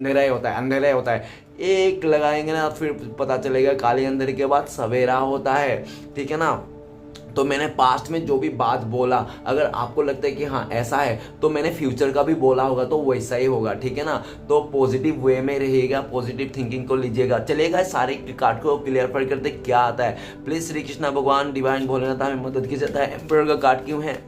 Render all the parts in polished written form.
अंधेरा ही होता है, अंधेरा ही होता है। एक लगाएंगे ना फिर पता चलेगा काले अंधेरे के बाद सवेरा होता है, ठीक है ना। तो मैंने पास्ट में जो भी बात बोला, अगर आपको लगता है कि हाँ ऐसा है, तो मैंने फ्यूचर का भी बोला होगा तो वैसा ही होगा, ठीक है ना। तो पॉजिटिव वे में रहिएगा, पॉजिटिव थिंकिंग को लीजिएगा। चलेगा सारे कार्ड को क्लियर करते क्या आता है। प्लीज श्री कृष्णा भगवान डिवाइन भोलेनाथ हमें मदद की जाता है। एम्परर का कार्ड क्यों है?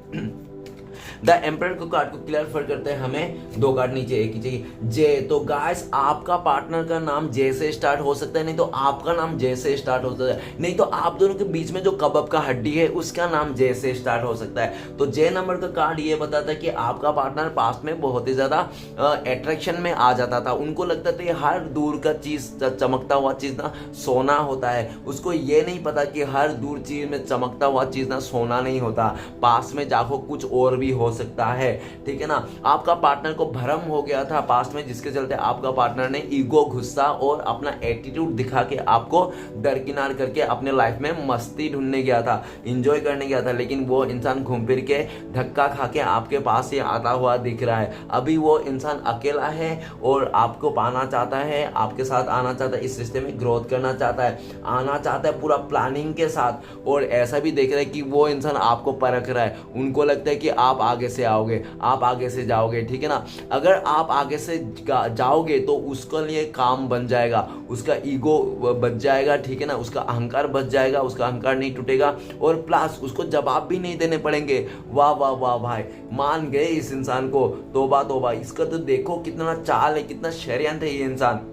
द एम्परर को कार्ड को क्लियर करते हैं हमें। दो कार्ड नीचे, एक ही चाहिए, जे। तो गाइस आपका पार्टनर का नाम जे से स्टार्ट हो सकता है, नहीं तो आपका नाम जे से स्टार्ट हो सकता है, नहीं तो आप दोनों के बीच में जो कबब का हड्डी है उसका नाम जे से स्टार्ट हो सकता है। तो जे नंबर का कार्ड ये बताता है कि आपका पार्टनर पास्ट में बहुत ही ज्यादा अट्रैक्शन में आ जाता था। उनको लगता था हर दूर का चीज, चमकता हुआ चीज ना सोना होता है। उसको ये नहीं पता कि हर दूर चीज में चमकता हुआ चीज ना सोना नहीं होता, पास में जाको कुछ और भी हो सकता है, ठीक है ना। आपका पार्टनर को भ्रम हो गया था पास्ट में, जिसके चलते आपका पार्टनर ने ईगो, गुस्सा और अपना एटीट्यूड दिखा के आपको दरकिनार करके अपने लाइफ में मस्ती ढूंढने गया था, एंजॉय करने गया था। लेकिन वो इंसान घूम फिर के धक्का खा के आपके पास ही आता हुआ दिख रहा है। अभी वो इंसान अकेला है और आपको पाना चाहता है, आपके साथ आना चाहता है, इस रिश्ते में ग्रोथ करना चाहता है, आना चाहता है पूरा प्लानिंग के साथ। और ऐसा भी देख रहा है कि वो इंसान आपको परख रहा है। उनको लगता है कि आप आगे से आओगे, आप आगे से जाओगे, ठीक है ना। अगर आप आगे से जाओगे तो उसके लिए काम बन जाएगा, उसका ईगो बच जाएगा, ठीक है ना, उसका अहंकार बच जाएगा, उसका अहंकार नहीं टूटेगा और प्लस उसको जवाब भी नहीं देने पड़ेंगे। वाह वाह वाह भाई, मान गए इस इंसान को। तोबा तोबा, इसका तो देखो कितना चाल है, कितना षड्यंत्र है ये इंसान।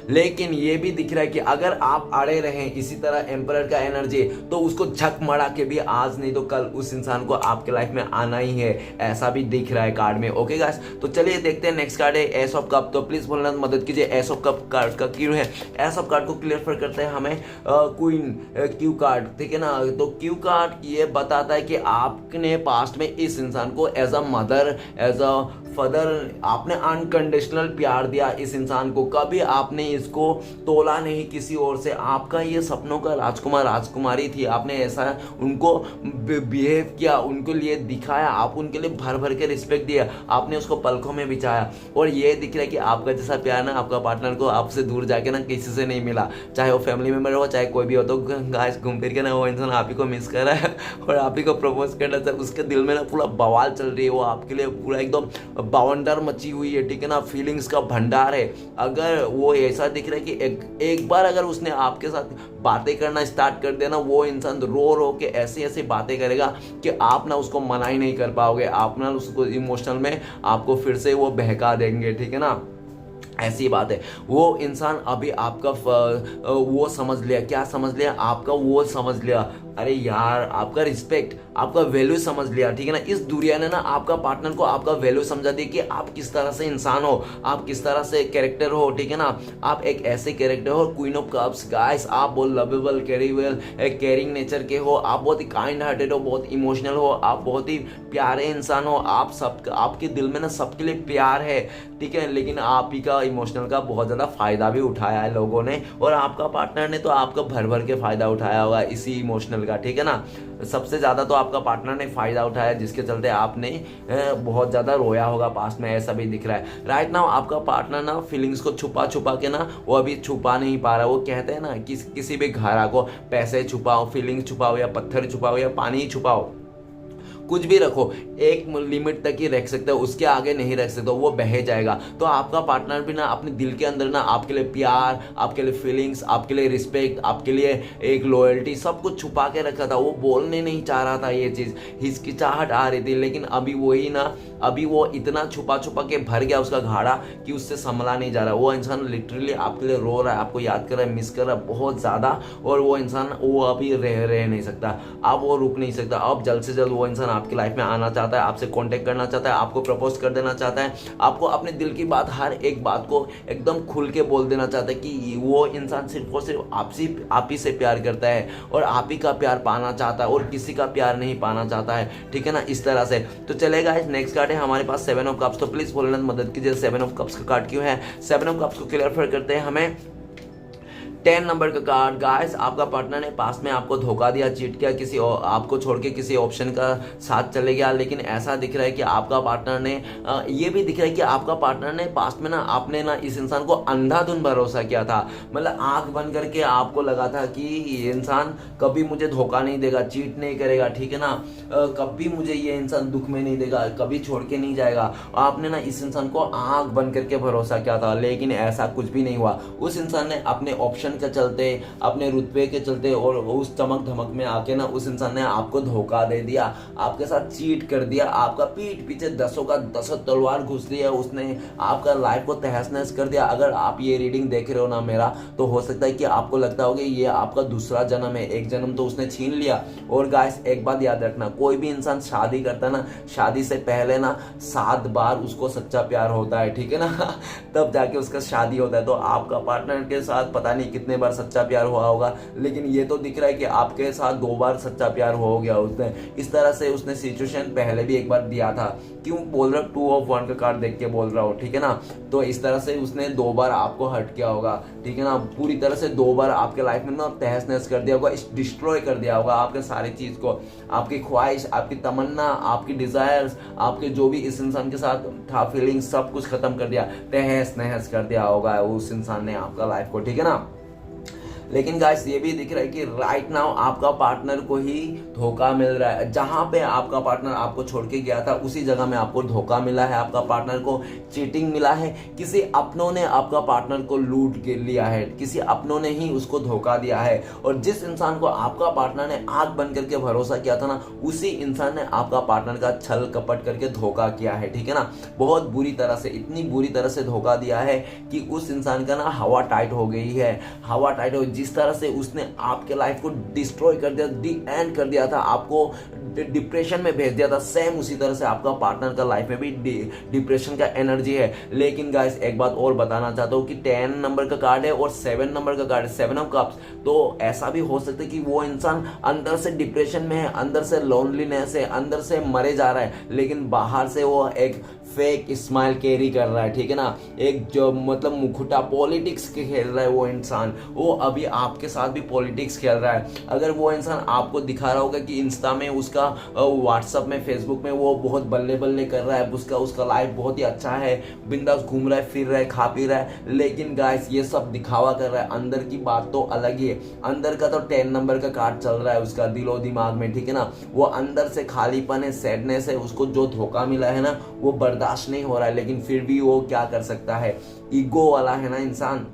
लेकिन ये भी दिख रहा है कि अगर आप अड़े रहें इसी तरह एम्परर का एनर्जी, तो उसको झक मड़ा के भी आज नहीं तो कल उस इंसान को आपके लाइफ में आना ही है, ऐसा भी दिख रहा है कार्ड में। ओके गाइस, तो चलिए देखते हैं नेक्स्ट कार्ड है एस ऑफ कप। तो प्लीज बोलना मदद कीजिए, एस ऑफ कप कार्ड का क्यों है। एस ऑफ कार्ड को क्लियर करते हैं हमें क्वीन क्यू कार्ड, ठीक है ना। तो क्यू कार्ड ये बताता है कि आपने पास्ट में इस इंसान को as a mother, as a father, आपने अनकंडीशनल प्यार दिया इस इंसान को। कभी आपने इसको तोला नहीं किसी और से। आपका ये सपनों का राजकुमार, राजकुमारी थी। आपने ऐसा उनको बिहेव किया, उनके लिए दिखाया, आप उनके लिए भर भर के रिस्पेक्ट दिया, आपने उसको पलकों में बिछाया। और ये दिख रहा है कि आपका जैसा प्यार ना आपका पार्टनर को आपसे दूर जाके ना किसी से नहीं मिला, चाहे वो फैमिली मेम्बर हो चाहे कोई भी हो। तो गाइस घूम फिर के ना वो इंसान आप ही को मिस कर रहा है और आप ही को प्रपोज करना चाह, उसके दिल में ना पूरा बवाल चल रही है। वो आपके लिए पूरा एकदम बवंडर मची हुई है, ठीक है ना, फीलिंग्स का भंडार है। अगर वो ऐसा दिख रहा है कि एक बार अगर उसने आपके साथ बातें करना स्टार्ट कर दिया ना, वो इंसान रो रो के ऐसी ऐसी बातें करेगा कि आप ना उसको मना ही नहीं कर पाओगे, आप ना उसको इमोशनल में आपको फिर से वो बहका देंगे, ठीक है ना। ऐसी बात है। वो इंसान अभी आपका वो समझ लिया, क्या समझ लिया, आपका वो समझ लिया, अरे यार आपका रिस्पेक्ट, आपका वैल्यू समझ लिया, ठीक है ना। इस दुनिया ने ना आपका पार्टनर को आपका वैल्यू समझा दिया कि आप किस तरह से इंसान हो, आप किस तरह से कैरेक्टर हो, ठीक है ना। आप एक ऐसे कैरेक्टर हो, क्वीन ऑफ कप्स गाइस, आप बहुत लवेबल, कैरीवेल, केयरिंग नेचर के हो, आप बहुत ही काइंड हार्टेड हो, बहुत इमोशनल हो, आप बहुत ही प्यारे इंसान हो, आप सब, आपके दिल में ना सबके लिए प्यार है, ठीक है। लेकिन आप ही का इमोशनल का बहुत ज़्यादा फायदा भी उठाया है लोगों ने, और आपका पार्टनर ने तो आपका भर भर के फायदा उठाया होगा इसी इमोशनल का, ठीक है ना। सबसे ज़्यादा तो आपका पार्टनर ने फायदा उठाया, जिसके चलते आपने बहुत ज़्यादा रोया होगा पास्ट में, ऐसा भी दिख रहा है। राइट नाउ आपका पार्टनर ना फीलिंग्स को छुपा छुपा के ना वो अभी छुपा नहीं पा रहा। वो कहते हैं ना किसी भी घड़ा को पैसे छुपाओ, फीलिंग्स छुपाओ, या पत्थर छुपाओ, या पानी ही छुपाओ, कुछ भी रखो, एक लिमिट तक ही रख सकते हो, उसके आगे नहीं रख सकते, वो बह जाएगा। तो आपका पार्टनर भी ना अपने दिल के अंदर ना आपके लिए प्यार, आपके लिए फीलिंग्स, आपके लिए रिस्पेक्ट, आपके लिए एक लॉयल्टी, सब कुछ छुपा के रखा था। वो बोलने नहीं चाह रहा था, ये चीज़ हिचकिचाहट आ रही थी। लेकिन अभी वही ना, अभी वो इतना छुपा छुपा के भर गया उसका घाड़ा कि उससे संभला नहीं जा रहा। वो इंसान लिटरली आपके लिए रो रहा है, आपको याद कर रहा है, मिस कर रहा है बहुत ज़्यादा। और वो इंसान वो अभी रह नहीं सकता, अब वो रुक नहीं सकता। अब जल्द से जल्द वो इंसान आपकी लाइफ में आना चाहता है, आपसे कांटेक्ट करना चाहता है, आपको प्रपोज कर देना चाहता है, आपको अपने दिल की बात, हर एक बात को एकदम खुल के बोल देना चाहता है कि वो इंसान सिर्फ और सिर्फ आप ही से प्यार करता है और आप ही का प्यार पाना चाहता है और किसी का प्यार नहीं पाना चाहता है, ठीक है ना, इस तरह से। तो चलेगा, इस नेक्स्ट कार्ड है हमारे पास 7 ऑफ कप्स। तो प्लीज भोलेनाथ मदद कीजिए, 7 ऑफ कप्स का कार्ड क्यों है। 7 ऑफ कप्स को क्लियर करते हैं हमें 10 नंबर का कार्ड गाइस, आपका पार्टनर ने पास्ट में आपको धोखा दिया, चीट किया, आपको छोड़ के किसी ऑप्शन का साथ चले गया। लेकिन ऐसा दिख रहा है कि आपका पार्टनर ने ये भी दिख रहा है कि आपका पार्टनर ने पास्ट में ना आपने ना इस इंसान को अंधाधुंध भरोसा किया था। मतलब आंख बंद करके आपको लगा था कि ये इंसान कभी मुझे धोखा नहीं देगा, चीट नहीं करेगा, ठीक है ना, कभी मुझे ये इंसान दुख में नहीं देगा, कभी छोड़ के नहीं जाएगा। आपने ना इस इंसान को आंख बंद करके भरोसा किया था, लेकिन ऐसा कुछ भी नहीं हुआ। उस इंसान ने अपने ऑप्शन के चलते, अपने रुतबे के चलते और उस चमक धमक में आके ना उस इंसान ने आपको धोखा दे दिया, आपके साथ चीट कर दिया, आपका पीठ पीछे दसों का दसों तलवार घुस दिया, उसने आपका लाइफ को तहस नहस कर दिया। अगर आप ये रीडिंग देख रहे हो ना मेरा, तो हो सकता है कि आपको लगता होगा ये आपका दूसरा जन्म है, एक जन्म तो उसने छीन लिया। और गाइस एक बात याद रखना, कोई भी इंसान शादी करता है ना, शादी से पहले ना 7 बार उसको सच्चा प्यार होता है, ठीक है ना तब जाके उसका शादी होता है। तो आपका पार्टनर के साथ पता नहीं कितने बार सच्चा प्यार हुआ होगा, लेकिन ये तो दिख रहा है कि आपके साथ 2 बार सच्चा प्यार हो गया उसने। इस तरह से उसने सिचुएशन पहले भी एक बार दिया था। क्यों बोल रहा हूँ, 2 ऑफ 1 का कार्ड देख के बोल रहा हूँ, ठीक है ना। तो इस तरह से उसने 2 बार आपको हर्ट किया होगा, ठीक है ना, पूरी तरह से 2 बार आपके लाइफ में ना तहस नहस कर दिया होगा, डिस्ट्रॉय कर दिया होगा आपके सारी चीज को, आपकी ख्वाहिश, आपकी तमन्ना, आपकी डिजायर्स, आपके जो भी इस इंसान के साथ था फीलिंग, सब कुछ खत्म कर दिया, तहस नहस कर दिया होगा उस इंसान ने आपका लाइफ को, ठीक है ना। लेकिन गाइस ये भी दिख रहा है कि राइट नाउ आपका पार्टनर को ही धोखा मिल रहा है। जहां पे आपका पार्टनर आपको छोड़ के गया था उसी जगह में आपको धोखा मिला है, आपका पार्टनर को चीटिंग मिला है, किसी अपनों ने आपका पार्टनर को लूट के लिया है, किसी अपनों ने ही उसको धोखा दिया है। और जिस इंसान को आपका पार्टनर ने आंख बंद करके भरोसा किया था ना, उसी इंसान ने आपका पार्टनर का छल कपट करके धोखा किया है, ठीक है ना। बहुत बुरी तरह से, इतनी बुरी तरह से धोखा दिया है कि उस इंसान का ना हवा टाइट हो गई है, हवा टाइट हो। जिस तरह से उसने आपके लाइफ को डिस्ट्रॉय कर दिया, दी एंड कर दिया था, आपको डिप्रेशन में भेज दिया था, सेम उसी तरह से आपका पार्टनर का लाइफ में भी डिप्रेशन का एनर्जी है। लेकिन गाइस एक बात और बताना चाहता हूं कि 10 नंबर का कार्ड है और 7 नंबर का कार्ड है, 7 ऑफ कप्स। तो ऐसा भी हो सकता है कि वो इंसान अंदर से डिप्रेशन में है, अंदर से लोनलीनेस है, अंदर से मरे जा रहा है, लेकिन बाहर से वो एक फेक स्माइल कैरी कर रहा है, ठीक है ना। एक जो मतलब मुखुटा पॉलिटिक्स के खेल रहा है वो इंसान, वो अभी आपके साथ भी पॉलिटिक्स खेल रहा है। अगर वो इंसान आपको दिखा रहा होगा कि इंस्टा में उसका, व्हाट्सएप में, फेसबुक में वो बहुत बल्ले बल्ले कर रहा है, उसका लाइफ बहुत ही अच्छा है, बिंदास घूम रहा है, फिर रहा है, खा पी रहा है, लेकिन गाइस ये सब दिखावा कर रहा है, अंदर की बात तो अलग ही है। अंदर का तो 10 नंबर का कार्ड चल रहा है उसका दिलो दिमाग में, ठीक है ना। वो अंदर से खालीपन है, सैडनेस है, उसको जो धोखा मिला है ना वो बर्दाश्त नहीं हो रहा है, लेकिन फिर भी वो क्या कर सकता है, ईगो वाला है ना इंसान,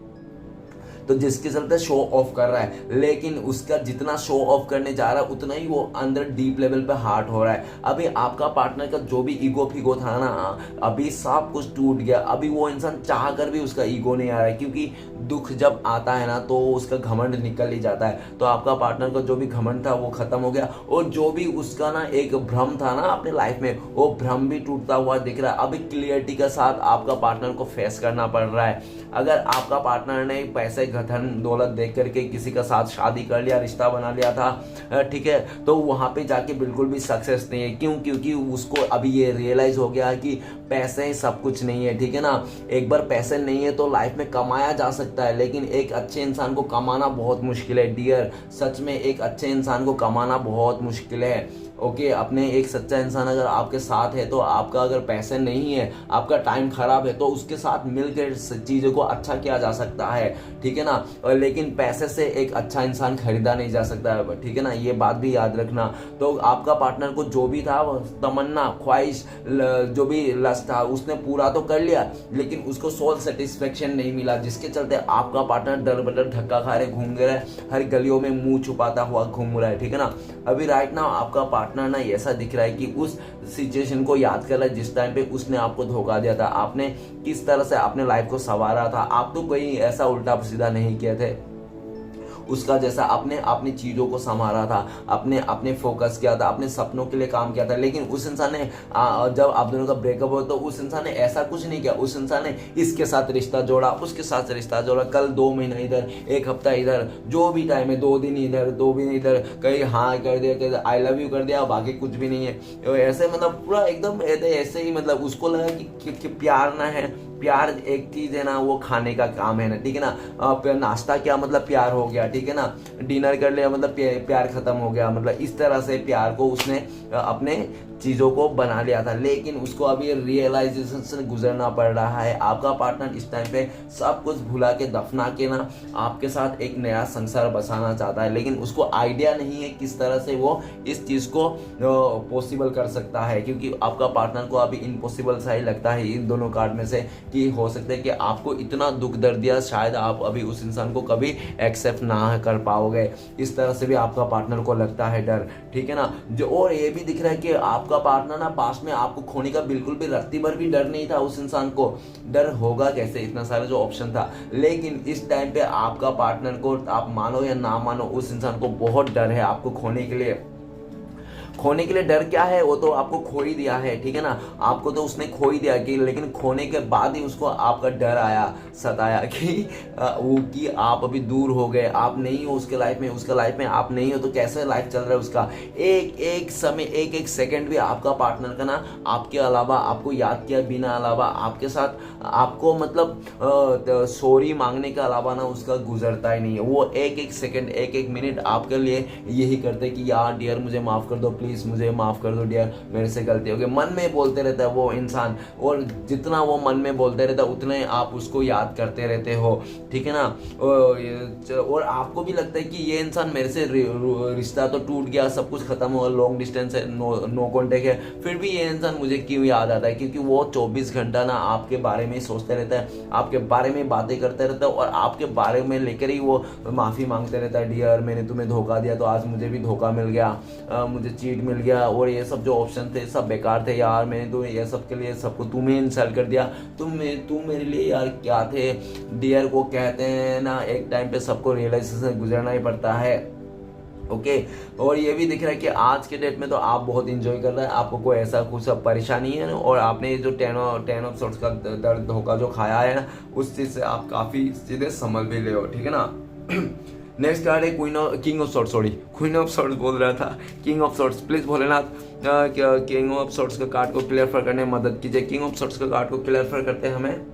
तो जिसके चलते शो ऑफ कर रहा है। लेकिन उसका जितना शो ऑफ करने जा रहा है उतना ही वो अंदर डीप लेवल पे हार्ट हो रहा है। अभी आपका पार्टनर का जो भी ईगो फिगो था ना, अभी सब कुछ टूट गया। अभी वो इंसान चाह कर भी उसका ईगो नहीं आ रहा है, क्योंकि दुख जब आता है ना तो उसका घमंड निकल ही जाता है। तो आपका पार्टनर का जो भी घमंड था वो खत्म हो गया, और जो भी उसका ना एक भ्रम था ना अपने लाइफ में, वो भ्रम भी टूटता हुआ दिख रहा है। अभी क्लियरिटी के साथ आपका पार्टनर को फेस करना पड़ रहा है। अगर आपका पार्टनर ने पैसे धन दौलत देख करके किसी का साथ शादी कर लिया, रिश्ता बना लिया था, ठीक है, तो वहां पे जाके बिल्कुल भी सक्सेस नहीं है। क्यों? क्योंकि उसको अभी ये रियलाइज हो गया कि पैसे सब कुछ नहीं है, ठीक है ना। एक बार पैसे नहीं है तो लाइफ में कमाया जा सकता है, लेकिन एक अच्छे इंसान को कमाना बहुत मुश्किल है डियर। सच में एक अच्छे इंसान को कमाना बहुत मुश्किल है। ओके, अपने एक सच्चा इंसान अगर आपके साथ है तो आपका अगर पैसे नहीं है, आपका टाइम खराब है, तो उसके साथ मिलकर चीजों को अच्छा किया जा सकता है, ठीक है ना। और लेकिन पैसे से एक अच्छा इंसान खरीदा नहीं जा सकता है, ठीक है ना, ये बात भी याद रखना। तो आपका पार्टनर को जो भी था तमन्ना, ख्वाहिश, जो भी लस्ट था उसने पूरा तो कर लिया, लेकिन उसको सोल सेटिस्फेक्शन नहीं मिला, जिसके चलते आपका पार्टनर डर बदर धक्का खा रहे, घूम रहा है, हर गलियों में मुंह छुपाता हुआ घूम रहा है, ठीक है ना। अभी राइट नाउ आपका पार्टनर ना ऐसा दिख रहा है कि उस सिचुएशन को याद कर रहा है जिस टाइम पे उसने आपको धोखा दिया था। आपने किस तरह से अपने लाइफ को संवारा था, आप तो कोई ऐसा उल्टा सीधा नहीं किए थे उसका जैसा। आपने अपनी चीजों को संभाला था, अपने फोकस किया था, अपने सपनों के लिए काम किया था। लेकिन उस इंसान ने जब आप दोनों का ब्रेकअप हो तो उस इंसान ने ऐसा कुछ नहीं किया। उस इंसान ने इसके साथ रिश्ता जोड़ा, उसके साथ रिश्ता जोड़ा, कल 2 महीना इधर, 1 हफ्ता इधर, जो भी टाइम है 2 दिन इधर, 2 दिन इधर, कहीं हाँ कर दिया, कहीं आई लव यू कर दिया, बाकी कुछ भी नहीं है। ऐसे मतलब पूरा एकदम ऐसे ही, मतलब उसको लगा कि प्यार ना है, प्यार एक चीज है ना, वो खाने का काम है ना, ठीक है ना। नाश्ता क्या मतलब प्यार हो गया, ठीक है ना। डिनर कर लिया मतलब प्यार खत्म हो गया, मतलब इस तरह से प्यार को उसने अपने चीज़ों को बना लिया था। लेकिन उसको अभी रियलाइजेशन से गुजरना पड़ रहा है। आपका पार्टनर इस टाइम पे सब कुछ भुला के दफना के ना आपके साथ एक नया संसार बसाना चाहता है, लेकिन उसको आइडिया नहीं है किस तरह से वो इस चीज़ को पॉसिबल कर सकता है, क्योंकि आपका पार्टनर को अभी इम्पॉसिबल सा ही लगता है इन दोनों कार्ड में से, कि हो सकता है कि आपको इतना दुख दर्द दिया शायद आप अभी उस इंसान को कभी एक्सेप्ट ना कर पाओगे। इस तरह से भी आपका पार्टनर को लगता है डर, ठीक है ना। जो और ये भी दिख रहा है कि आपका पार्टनर ना पास्ट में आपको खोने का बिल्कुल भी रत्ती भर भी डर नहीं था। उस इंसान को डर होगा कैसे, इतना सारा जो ऑप्शन था, लेकिन इस टाइम पे आपका पार्टनर को, आप मानो या ना मानो, उस इंसान को बहुत डर है आपको खोने के लिए। खोने के लिए डर क्या है, वो तो आपको खो ही दिया है, ठीक है ना। आपको तो उसने खो ही दिया, कि लेकिन खोने के बाद ही उसको आपका डर आया, सताया कि आप अभी दूर हो गए, आप नहीं हो उसके लाइफ में, उसका लाइफ में आप नहीं हो, तो कैसे लाइफ चल रहा है उसका। एक एक समय, एक एक सेकंड भी आपका पार्टनर का ना आपके अलावा, आपको याद किया बिना अलावा, आपके साथ आपको मतलब सॉरी मांगने के अलावा ना उसका गुजरता ही नहीं है। वो एक एक सेकंड, एक एक मिनट आपके लिए यही करते कि यार डियर मुझे माफ कर दो, प्लीज मुझे माफ कर दो डियर, मेरे से गलती हो गई। मन में बोलते रहता है वो इंसान, और जितना वो मन में बोलते रहता है उतने आप उसको याद करते रहते हो, ठीक है ना। और आपको भी लगता है कि ये इंसान मेरे से, रिश्ता तो टूट गया, सब कुछ खत्म हुआ, लॉन्ग डिस्टेंस है, नो कॉन्टेक्ट है, फिर भी ये इंसान मुझे क्यों याद आता है, क्योंकि वो 24 घंटा ना आपके बारे में सोचते रहता है, आपके बारे में बातें करते रहता है, और आपके बारे में लेकर ही वो माफी मांगते रहता है। डियर मैंने तुम्हें धोखा दिया, तो आज मुझे भी धोखा मिल गया, मुझे चीट मिल गया, और ये सब जो ऑप्शन थे सब बेकार थे यार, मैंने तो ये सब के लिए सबको तुम्हें इंसल्ट कर दिया, तुम मेरे लिए यार क्या थे। डियर को कहते हैं ना, एक टाइम पे सबको रियलाइजेशन से गुजरना ही पड़ता है, ओके। और ये भी दिख रहा है कि आज के डेट में तो आप बहुत इंजॉय कर रहे हैं, आपको कोई ऐसा कुछ परेशानी है ना, और आपने ये जो टेन ऑफ सोर्ट्स का दर्द धोखा जो खाया है ना, उस चीज से आप काफी सीधे संभल भी ले हो, ठीक है ना। Next card is king of sorts, sorry queen of sorts बोल रहा था, king of sorts. Please Bholenath king of sorts का कार्ड को क्लियर करने में मदद कीजिए। किंग ऑफ सॉर्ट्स का कार्ड को क्लियर करते हैं हमें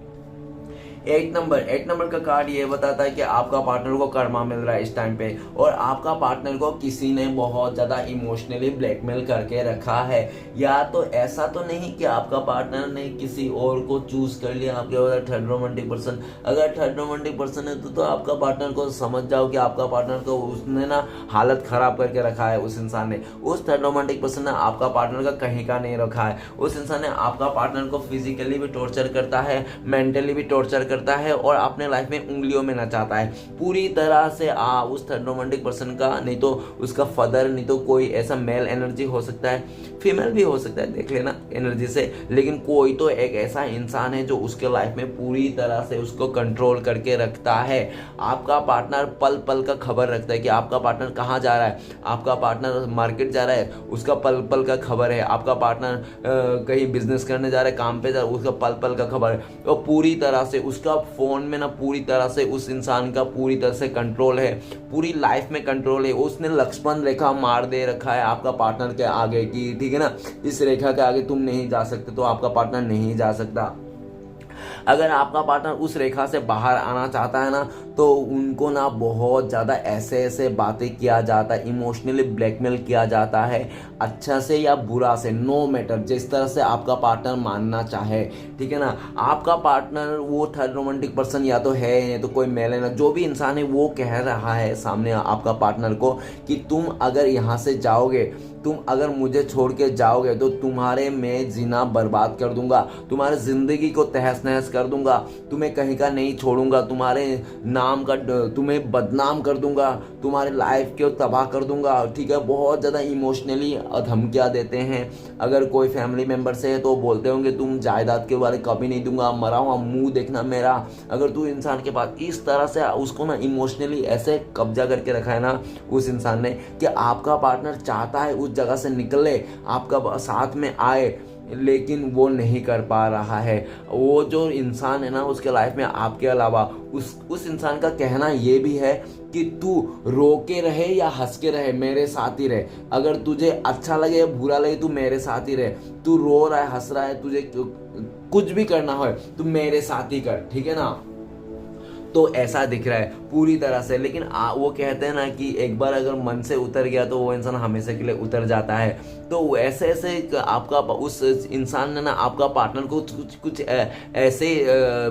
8 नंबर का कार्ड ये बताता है कि आपका पार्टनर को कर्मा मिल रहा है इस टाइम पे, और आपका पार्टनर को किसी ने बहुत ज्यादा इमोशनली ब्लैकमेल करके रखा है। या तो ऐसा तो नहीं कि आपका पार्टनर ने किसी और को चूज कर लिया, आपके थर्ड रोमांटिक पर्सन, अगर थर्ड रोमांटिक पर्सन है तो आपका पार्टनर को समझ जाओ कि आपका पार्टनर को उसने ना हालत खराब करके रखा है। उस इंसान ने, उस थर्ड रोमांटिक पर्सन ने आपका पार्टनर का कहीं का नहीं रखा है। उस इंसान ने आपका पार्टनर को फिजिकली भी टॉर्चर करता है, मेंटली भी टॉर्चर करता है, और अपने लाइफ में उंगलियों में नचाता है पूरी तरह से। उस थर्ड रोमांटिक पर्सन का, नहीं तो उसका फादर, नहीं तो कोई ऐसा मेल एनर्जी हो सकता है, फीमेल भी हो सकता है, देख लेना एनर्जी से, लेकिन कोई तो एक ऐसा इंसान है जो उसके लाइफ में पूरी तरह से उसको कंट्रोल करके रखता है। आपका पार्टनर पल पल का खबर रखता है कि आपका पार्टनर कहाँ जा रहा है, आपका पार्टनर मार्केट जा रहा है, उसका पल पल का खबर है, आपका पार्टनर कहीं बिजनेस करने जा रहा है, काम पे जा रहा है, उसका पल पल का खबर है। और पूरी तरह से उसका फोन में ना पूरी तरह से उस इंसान का पूरी तरह से कंट्रोल है, पूरी लाइफ में कंट्रोल है। उसने लक्ष्मण रेखा मार दे रखा है आपका पार्टनर के आगे की, ठीक है ना, इस रेखा के आगे तुम नहीं जा सकते, तो आपका पार्टनर नहीं जा सकता। अगर आपका पार्टनर उस रेखा से बाहर आना चाहता है ना, तो उनको ना बहुत ज़्यादा ऐसे ऐसे बातें किया जाता है, इमोशनली ब्लैकमेल किया जाता है, अच्छा से या बुरा से, नो मैटर, जिस तरह से आपका पार्टनर मानना चाहे, ठीक है ना। आपका पार्टनर वो थर्ड रोमांटिक पर्सन या तो है, या तो कोई मेल है ना, जो भी इंसान है वो कह रहा है सामने आपका पार्टनर को कि तुम अगर यहाँ से जाओगे, तुम अगर मुझे छोड़ के जाओगे तो तुम्हारे मैं जीना बर्बाद कर दूंगा, तुम्हारे जिंदगी को तहस नहस कर दूंगा, तुम्हें कहीं का नहीं छोड़ूंगा, तुम्हारे नाम का तुम्हें बदनाम कर दूंगा, तुम्हारे लाइफ को तबाह कर दूंगा, ठीक है। बहुत ज़्यादा इमोशनली धमकियाँ देते हैं। अगर कोई फैमिली मेम्बर से है तो बोलते होंगे तुम जायदाद के बारे कभी नहीं दूंगा, मरा हुआ मुंह देखना मेरा। अगर तू इंसान के पास इस तरह से उसको ना इमोशनली ऐसे कब्जा करके रखा है ना उस इंसान ने, कि आपका पार्टनर चाहता है उस जगह से निकले, आपका साथ में आए, लेकिन वो नहीं कर पा रहा है। वो जो इंसान है ना उसके लाइफ में आपके अलावा उस इंसान का कहना ये भी है कि तू रो के रहे या हंस के रहे, मेरे साथ ही रहे। अगर तुझे अच्छा लगे या बुरा लगे, तू मेरे साथ ही रहे। तू रो रहा है, हंस रहा है, तुझे कुछ भी करना हो तो मेरे साथ ही कर, ठीक है ना। तो ऐसा दिख रहा है पूरी तरह से। लेकिन वो कहते हैं ना कि एक बार अगर मन से उतर गया तो वो इंसान हमेशा के लिए उतर जाता है। तो ऐसे ऐसे आपका उस इंसान ने ना आपका पार्टनर को कुछ कुछ ऐसे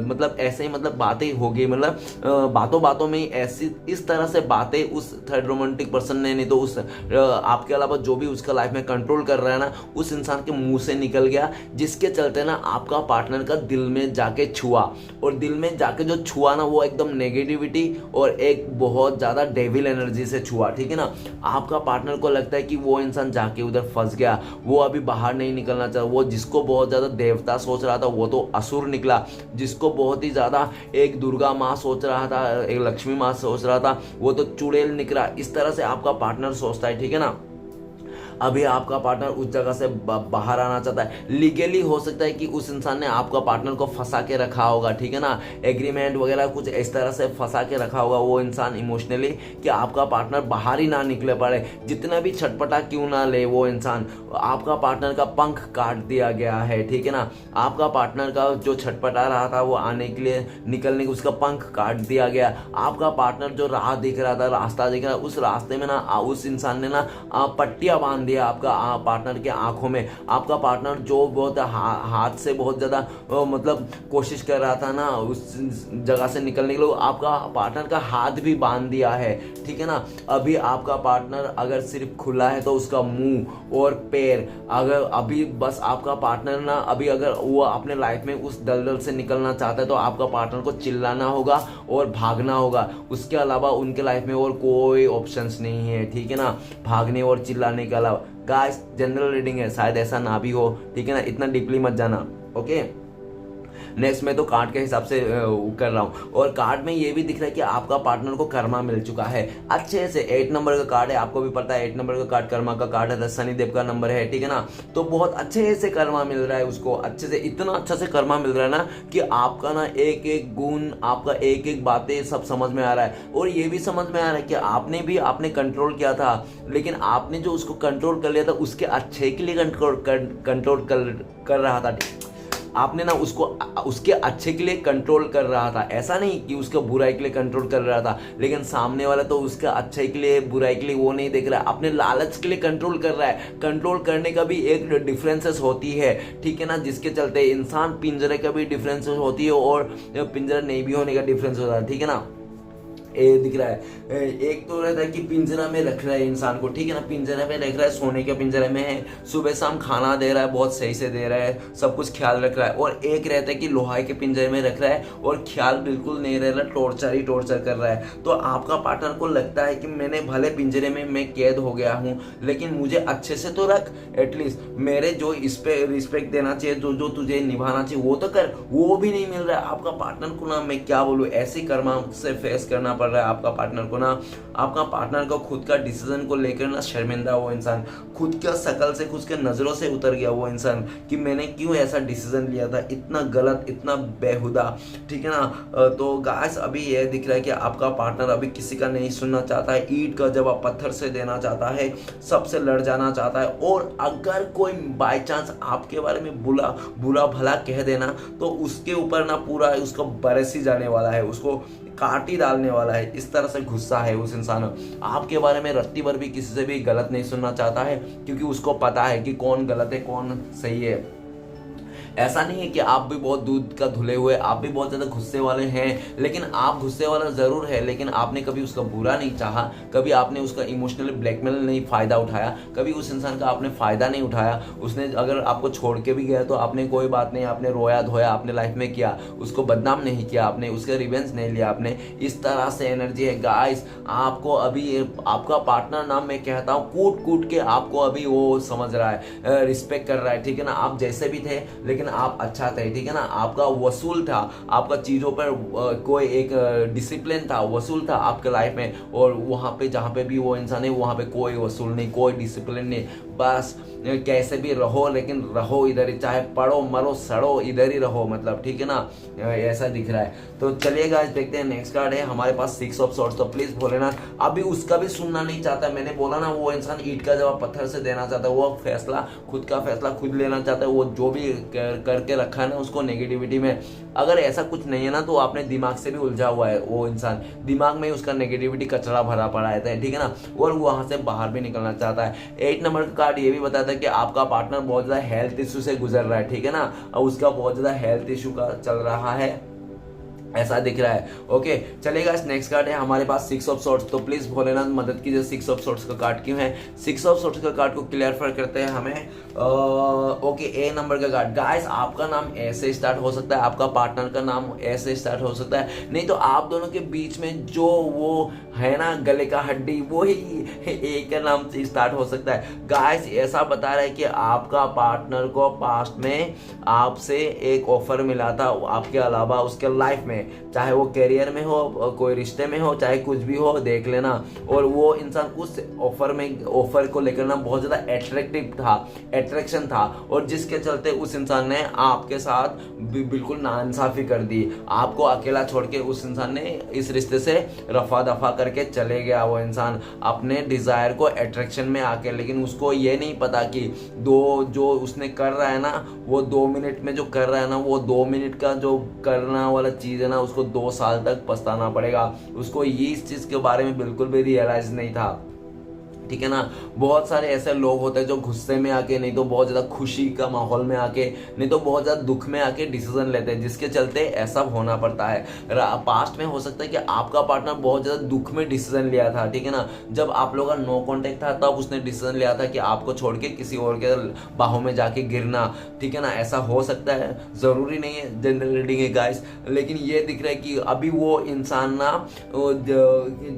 मतलब ऐसे ही मतलब बातें होगी, मतलब बातों बातों में ऐसी इस तरह से बातें उस थर्ड रोमांटिक पर्सन ने, नहीं तो उस आपके अलावा जो भी उसका लाइफ में कंट्रोल कर रहा है ना, उस इंसान के मुंह से निकल गया, जिसके चलते ना आपका पार्टनर का दिल में जाके छुआ। और दिल में जाके जो छुआ ना वो एकदम नेगेटिविटी और एक बहुत ज़्यादा डेविल एनर्जी से छुआ, ठीक है ना। आपका पार्टनर को लगता है कि वो इंसान जाके उधर फंस गया, वो अभी बाहर नहीं निकलना चाह, वो जिसको बहुत ज़्यादा देवता सोच रहा था वो तो असुर निकला, जिसको बहुत ही ज़्यादा एक दुर्गा माँ सोच रहा था, एक लक्ष्मी माँ सोच रहा था, वो तो चुड़ैल निकला। इस तरह से आपका पार्टनर सोचता है, ठीक है ना। अभी आपका पार्टनर उस जगह से बाहर आना चाहता है। लीगली हो सकता है कि उस इंसान ने आपका पार्टनर को फंसा के रखा होगा, ठीक है ना, एग्रीमेंट वगैरह कुछ इस तरह से फंसा के रखा होगा वो इंसान इमोशनली, कि आपका पार्टनर बाहर ही ना निकले पड़े, जितना भी छटपटा क्यों ना ले वो इंसान। आपका पार्टनर का पंख काट दिया गया है, ठीक है ना। आपका पार्टनर का जो छटपटा रहा था वो आने के लिए निकलने के, उसका पंख काट दिया गया। आपका पार्टनर जो राह दिख रहा था, रास्ता दिख रहा, उस रास्ते में ना उस इंसान ने ना पट्टियां बांध दिया आपका पार्टनर के आंखों में। आपका पार्टनर जो बहुत हाथ से बहुत ज़्यादा मतलब कोशिश कर रहा था ना उस जगह से निकलने के लिए, आपका पार्टनर का हाथ भी बांध दिया है, ठीक है ना। अभी आपका पार्टनर अगर सिर्फ खुला है तो उसका मुंह और पैर, अगर अभी बस आपका पार्टनर ना अभी अगर वो अपने लाइफ में उस दलदल से निकलना चाहता है तो आपका पार्टनर को चिल्लाना होगा और भागना होगा। उसके अलावा उनके लाइफ में और कोई ऑप्शंस नहीं है, ठीक है ना, भागने और चिल्लाने के अलावा। गाइस जनरल रीडिंग है, शायद ऐसा ना भी हो, ठीक है ना, इतना डीपली मत जाना, ओके। नेक्स्ट मैं तो कार्ड के हिसाब से कर रहा हूँ, और कार्ड में ये भी दिख रहा है कि आपका पार्टनर को कर्मा मिल चुका है अच्छे से। 8 नंबर का कार्ड है, आपको भी पता है 8 नंबर का कार्ड कर्मा का कार्ड है, शनिदेव का नंबर है, ठीक है ना। तो बहुत अच्छे से कर्मा मिल रहा है उसको, अच्छे से, इतना अच्छा से कर्मा मिल रहा है ना कि आपका ना एक एक गुण, आपका एक एक बातें सब समझ में आ रहा है। और ये भी समझ में आ रहा है कि आपने कंट्रोल किया था, लेकिन आपने जो उसको कंट्रोल कर लिया था उसके अच्छे के लिए कंट्रोल कर रहा था। आपने ना उसको उसके अच्छे के लिए कंट्रोल कर रहा था, ऐसा नहीं कि उसका बुराई के लिए कंट्रोल कर रहा था। लेकिन सामने वाला तो उसका अच्छे के लिए बुराई के लिए वो नहीं देख रहा है, अपने लालच के लिए कंट्रोल कर रहा है। कंट्रोल करने का भी एक डिफरेंसेस होती है, ठीक है ना, जिसके चलते इंसान पिंजरे का भी डिफरेंसेस होती है और पिंजरा नहीं भी होने का डिफरेंस होता है, ठीक है ना। ये दिख रहा है, एक तो रहता है कि पिंजरा में रख रहा है इंसान को, ठीक है ना, पिंजरे में रख रहा है, सोने के पिंजरे में है, सुबह शाम खाना दे रहा है, बहुत सही से दे रहा है, सब कुछ ख्याल रख रहा है। और एक रहता है कि लोहा के पिंजरे में रख रहा है और ख्याल बिल्कुल नहीं रह रहा, टॉर्चर ही टॉर्चर कर रहा है। तो आपका पार्टनर को लगता है कि मैंने भले पिंजरे में मैं कैद हो गया हूँ, लेकिन मुझे अच्छे से तो रख, एटलीस्ट मेरे जो इस पे रिस्पेक्ट देना चाहिए, जो जो तुझे निभाना चाहिए वो तो कर, वो भी नहीं मिल रहा है। आपका पार्टनर को ना मैं क्या बोलूँ, ऐसी कर्मा से फेस करना पड़ रहा है आपका पार्टनर को ना। आपका पार्टनर को खुद का डिसीजन को लेकर ना शर्मिंदा वो इंसान, खुद का शकल से, खुद के नजरों से उतर गया वो इंसान कि मैंने क्यों ऐसा डिसीजन लिया था, इतना गलत, इतना बेहुदा, ठीक है ना। तो गाइस अभी ये दिख रहा है कि आपका पार्टनर अभी किसी का नहीं सुनना चाहता है, ईंट का जवाब पत्थर से देना चाहता है, सबसे लड़ जाना चाहता है। और अगर कोई बाय चांस आपके बारे में बुरा भला कह देना तो उसके ऊपर ना पूरा उसको बरस ही जाने वाला है, उसको काट ही डालने वाला है। इस तरह से गुस्सा है उस इंसान। आपके बारे में रत्ती भर भी किसी से भी गलत नहीं सुनना चाहता है, क्योंकि उसको पता है कि कौन गलत है कौन सही है। ऐसा नहीं है कि आप भी बहुत दूध का धुले हुए, आप भी बहुत ज़्यादा गुस्से वाले हैं, लेकिन आप गुस्से वाला ज़रूर है, लेकिन आपने कभी उसका बुरा नहीं चाहा, कभी आपने उसका इमोशनली ब्लैकमेल नहीं फ़ायदा उठाया, कभी उस इंसान का आपने फ़ायदा नहीं उठाया। उसने अगर आपको छोड़ के भी गया तो आपने कोई बात नहीं, आपने रोया धोया अपने लाइफ में किया, उसको बदनाम नहीं किया आपने, उसका रिवेंज नहीं लिया आपने। इस तरह से एनर्जी है गाइस। आपको अभी आपका पार्टनर ना, मैं कहता हूँ कूट कूट के आपको अभी वो समझ रहा है, रिस्पेक्ट कर रहा है, ठीक है ना। आप जैसे भी थे लेकिन आप अच्छा थे, ठीक है ना, आपका वसूल था, आपका चीज़ों पर कोई एक डिसिप्लिन था, वसूल था आपके लाइफ में। और वहाँ पे जहाँ पे भी वो इंसान है वहाँ पे कोई वसूल नहीं, कोई डिसिप्लिन नहीं, बस कैसे भी रहो, लेकिन रहो इधर ही, चाहे पढ़ो मरो सड़ो इधर ही रहो, मतलब ठीक है ना, ऐसा दिख रहा है। तो चलिए गाइस देखते हैं नेक्स्ट कार्ड है हमारे पास 6 ऑफ सॉर्ड्स। तो प्लीज भोलेनाथ अभी उसका भी सुनना नहीं चाहता। मैंने बोला ना, वो इंसान ईंट का जवाब पत्थर से देना चाहता है, वो फैसला खुद का फैसला खुद लेना चाहता है, वो जो भी करके रखा है ना उसको नेगेटिविटी में। अगर ऐसा कुछ नहीं है ना तो आपने दिमाग से भी उलझा हुआ है, वो इंसान दिमाग में उसका नेगेटिविटी कचरा भरा पड़ा है, ठीक है ना, और वहां से बाहर भी निकलना चाहता है। 8 नंबर का कार्ड ये भी बताता है कि आपका पार्टनर बहुत ज्यादा हेल्थ इशू से गुजर रहा है, ठीक है ना, और उसका बहुत ज्यादा हेल्थ इशू का चल रहा है, ऐसा दिख रहा है। ओके चलेगा, नेक्स्ट कार्ड है हमारे पास 6 ऑफ सॉर्ड्स। तो प्लीज भोलेनाथ मदद कीजिए, 6 ऑफ सॉर्ड्स का कार्ड क्यों है, 6 ऑफ सॉर्ड्स का कार्ड को क्लियर करते हैं हमें। ओके ए नंबर का कार्ड। गाइस आपका नाम ऐसे स्टार्ट हो सकता है, आपका पार्टनर का नाम ऐसे स्टार्ट हो सकता है, नहीं तो आप दोनों के बीच में जो वो है ना गले का हड्डी, वो ही ए के नाम से स्टार्ट हो सकता है। गाइस ऐसा बता रहा है कि आपका पार्टनर को पास्ट में आपसे एक ऑफर मिला था, आपके अलावा उसके लाइफ में, चाहे वो करियर में हो, कोई रिश्ते में हो, चाहे कुछ भी हो, देख लेना। और वो इंसान उस ऑफर को लेकर ना बहुत ज्यादा अट्रैक्शन था, और जिसके चलते उस इंसान ने आपके साथ बिल्कुल नाइंसाफी कर दी, आपको अकेला छोड़ के उस इंसान ने इस रिश्ते से रफा दफा करके चले गया, वो इंसान अपने डिजायर को अट्रैक्शन में आके। लेकिन उसको ये नहीं पता कि जो उसने कर रहा है ना, वो 2 मिनट में जो कर रहा है ना, वो 2 मिनट का जो करना वाला चीज है ना, उसको 2 साल तक पछताना पड़ेगा। उसको ये इस चीज के बारे में बिल्कुल भी रियलाइज नहीं था, ठीक है ना। बहुत सारे ऐसे लोग होते हैं जो गुस्से में आके, नहीं तो बहुत ज्यादा खुशी का माहौल में आके, नहीं तो बहुत ज्यादा दुख में आके डिसीजन लेते हैं, जिसके चलते ऐसा होना पड़ता है। पास्ट में हो सकता है कि आपका पार्टनर बहुत ज्यादा दुख में डिसीजन लिया था, ठीक है ना, जब आप लोगों का नो कॉन्टेक्ट था तब उसने डिसीजन लिया था कि आपको छोड़ के किसी और के बाहों में जाके गिरना, ठीक है ना, ऐसा हो सकता है, जरूरी नहीं है, जनरल रीडिंग है गाइस। लेकिन ये दिख रहा है कि अभी वो इंसान ना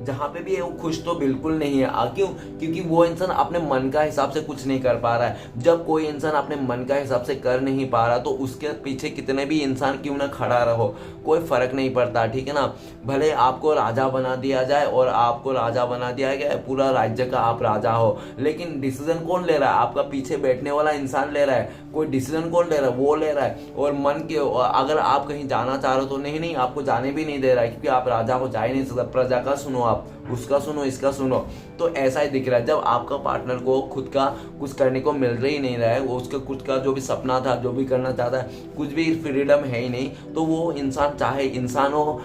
जहाँ पे भी है वो खुश तो बिल्कुल नहीं है। क्यों? क्योंकि वो इंसान अपने मन का हिसाब से कुछ नहीं कर पा रहा है। जब कोई इंसान अपने मन का हिसाब से कर नहीं पा रहा तो उसके पीछे कितने भी इंसान क्यों ना खड़ा रहो, कोई फर्क नहीं पड़ता, ठीक है ना। भले आपको राजा बना दिया जाए, और आपको राजा बना दिया गया, पूरा राज्य का आप राजा हो, लेकिन डिसीजन कौन ले रहा है? आपका पीछे बैठने वाला इंसान ले रहा है। कोई डिसीजन कौन ले रहा है? वो ले रहा है। और मन के अगर आप कहीं जाना चाह रहे हो तो नहीं, आपको जाने भी नहीं दे रहा है, क्योंकि आप राजा को जा ही नहीं सकते। प्रजा का सुनो, आप उसका सुनो, इसका सुनो। तो ऐसा ही दिख रहा है, जब आपका पार्टनर को खुद का कुछ करने को मिल रही नहीं रहा है, वो उसका खुद का जो भी सपना था, जो भी करना चाहता है, कुछ भी फ्रीडम है ही नहीं, तो वो इंसान, चाहे इंसान हो,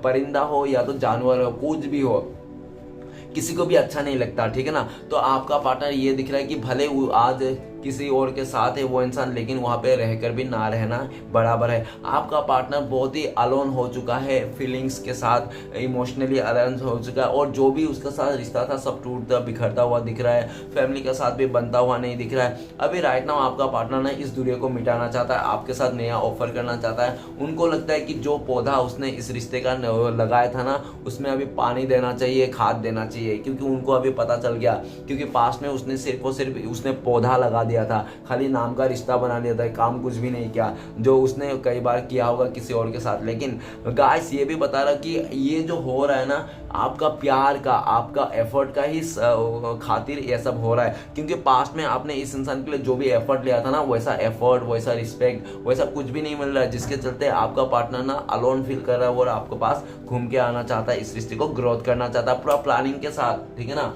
परिंदा हो, या तो जानवर हो, कुछ भी हो, किसी को भी अच्छा नहीं लगता, ठीक है ना। तो आपका पार्टनर ये दिख रहा है कि भले आज किसी और के साथ है वो इंसान, लेकिन वहां पे रहकर भी ना रहना बराबर है। आपका पार्टनर बहुत ही अलोन हो चुका है, फीलिंग्स के साथ इमोशनली अलोन हो चुका है, और जो भी उसका साथ रिश्ता था सब टूटता बिखरता हुआ दिख रहा है, फैमिली के साथ भी बनता हुआ नहीं दिख रहा है। अभी राइट नाउ आपका पार्टनर ना इस दुनिया को मिटाना चाहता है, आपके साथ नया ऑफर करना चाहता है। उनको लगता है कि जो पौधा उसने इस रिश्ते का लगाया था ना, उसमें अभी पानी देना चाहिए, खाद देना चाहिए, क्योंकि उनको अभी पता चल गया, क्योंकि पास्ट में उसने सिर्फ और सिर्फ उसने पौधा लगा दिया था, खाली नाम का रिश्ता बना लिया था, काम कुछ भी नहीं किया, जो उसने कई बार किया होगा किसी और के साथ। लेकिन गाइस ये भी बता रहा कि ये जो हो रहा है ना, आपका प्यार का, आपका एफर्ट का ही खातिर ये सब हो रहा है, क्योंकि पास्ट में आपने इस इंसान के लिए जो भी एफर्ट लिया था ना, वैसा एफर्ट, वैसा रिस्पेक्ट, वैसा कुछ भी नहीं मिल रहा है, जिसके चलते आपका पार्टनर ना अलोन फील कर रहा है और आपके पास घूम के आना चाहता है, इस रिश्ते को ग्रोथ करना चाहता है पूरा प्लानिंग के साथ, ठीक है ना।